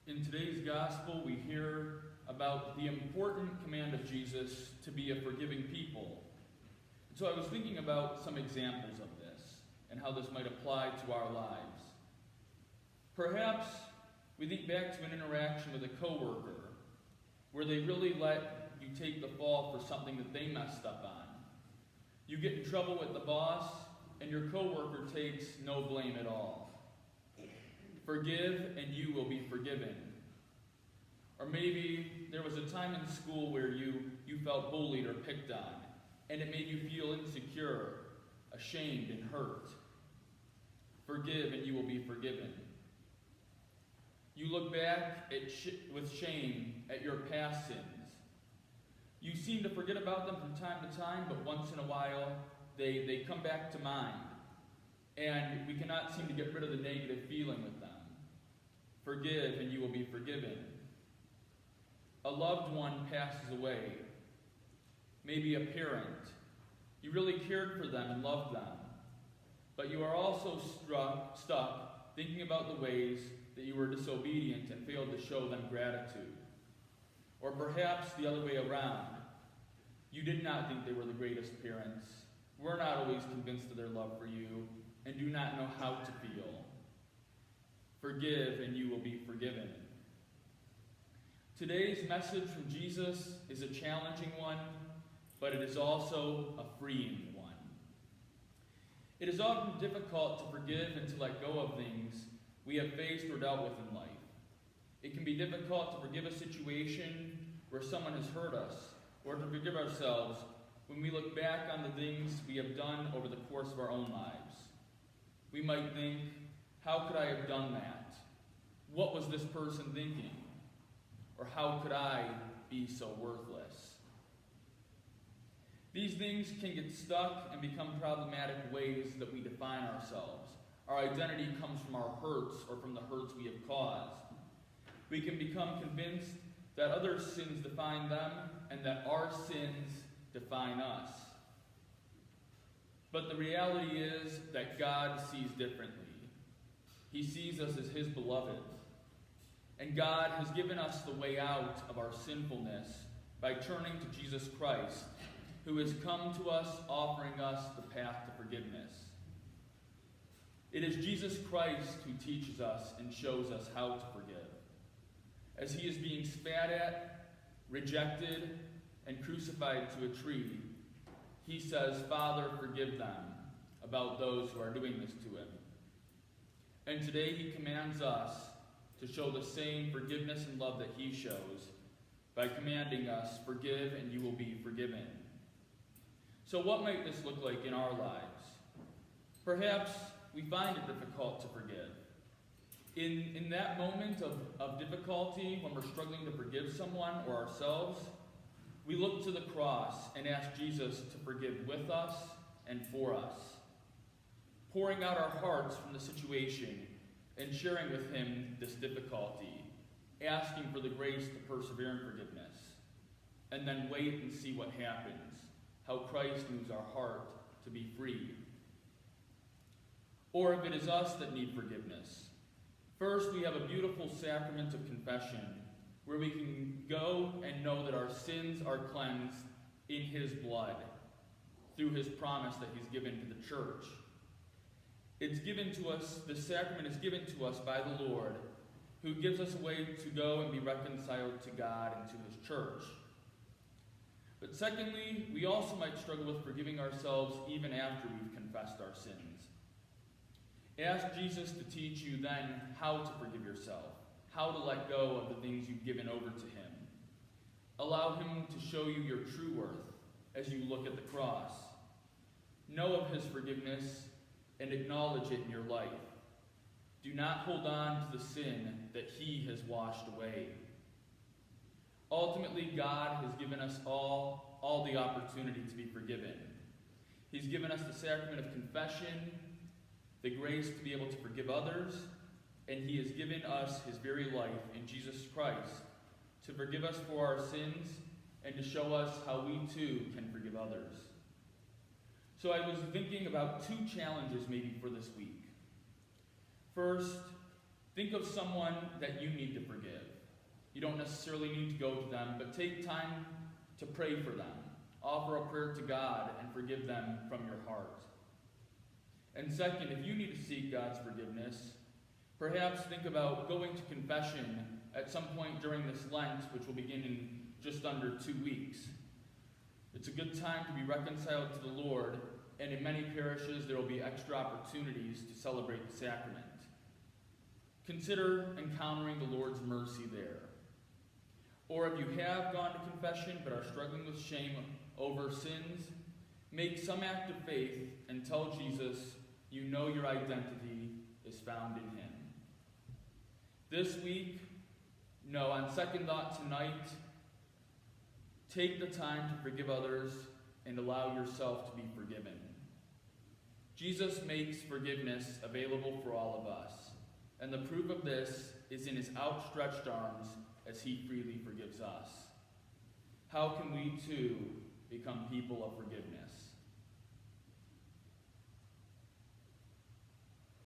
In today's gospel, we hear about the important command of Jesus to be a forgiving people. So I was thinking about some examples of this and how this might apply to our lives. Perhaps we think back to an interaction with a coworker where they really let you take the fall for something that they messed up on. You get in trouble with the boss, and your coworker takes no blame at all. Forgive, and you will be forgiven. Or maybe there was a time in school where you felt bullied or picked on, and it made you feel insecure, ashamed, and hurt. Forgive, and you will be forgiven. You look back with shame at your past sins. You seem to forget about them from time to time, but once in a while, they come back to mind. And we cannot seem to get rid of the negative feeling with them. Forgive, and you will be forgiven. A loved one passes away. Maybe a parent. You really cared for them and loved them. But you are also stuck thinking about the ways that you were disobedient and failed to show them gratitude. Or perhaps the other way around. You did not think they were the greatest parents, were not always convinced of their love for you, and do not know how to feel. Forgive, and you will be forgiven. Today's message from Jesus is a challenging one, but it is also a freeing one. It is often difficult to forgive and to let go of things we have faced or dealt with in life. It can be difficult to forgive a situation where someone has hurt us, or to forgive ourselves when we look back on the things we have done over the course of our own lives. We might think, how could I have done that? What was this person thinking? Or how could I be so worthless? These things can get stuck and become problematic ways that we define ourselves. Our identity comes from our hurts or from the hurts we have caused. We can become convinced that other sins define them and that our sins define us. But the reality is that God sees differently. He sees us as his beloved. And God has given us the way out of our sinfulness by turning to Jesus Christ, who has come to us offering us the path to forgiveness. It is Jesus Christ who teaches us and shows us how to forgive. As he is being spat at, rejected, and crucified to a tree, he says, Father, forgive them, about those who are doing this to him. And today he commands us to show the same forgiveness and love that he shows by commanding us, forgive and you will be forgiven. So what might this look like in our lives? Perhaps we find it difficult to forgive. In that moment of difficulty, when we're struggling to forgive someone or ourselves, we look to the cross and ask Jesus to forgive with us and for us, pouring out our hearts from the situation and sharing with him this difficulty, asking for the grace to persevere in forgiveness, and then wait and see what happens, how Christ moves our heart to be free. Or if it is us that need forgiveness, first we have a beautiful sacrament of confession, where we can go and know that our sins are cleansed in his blood through his promise that he's given to the church. It's given to us, the sacrament is given to us by the Lord, who gives us a way to go and be reconciled to God and to his church. But secondly, we also might struggle with forgiving ourselves even after we've confessed our sins. Ask Jesus to teach you then how to forgive yourself, how to let go of the things you've given over to him. Allow him to show you your true worth as you look at the cross. Know of his forgiveness and acknowledge it in your life. Do not hold on to the sin that he has washed away. Ultimately, God has given us all the opportunity to be forgiven. He's given us the sacrament of confession, the grace to be able to forgive others, and he has given us his very life in Jesus Christ to forgive us for our sins and to show us how we too can forgive others. So I was thinking about two challenges maybe for this week. First, Think of someone that you need to forgive. You don't necessarily need to go to them, but take time to pray for them. Offer a prayer to God and forgive them from your heart. And second, if you need to seek God's forgiveness, perhaps think about going to confession at some point during this Lent, which will begin in just under 2 weeks. It's a good time to be reconciled to the Lord, and in many parishes there will be extra opportunities to celebrate the sacrament. Consider encountering the Lord's mercy there. Or if you have gone to confession but are struggling with shame over sins, make some act of faith and tell Jesus you know your identity is found in him. This week, no, on second thought tonight, take the time to forgive others and allow yourself to be forgiven. Jesus makes forgiveness available for all of us, and the proof of this is in his outstretched arms as he freely forgives us. How can we too become people of forgiveness?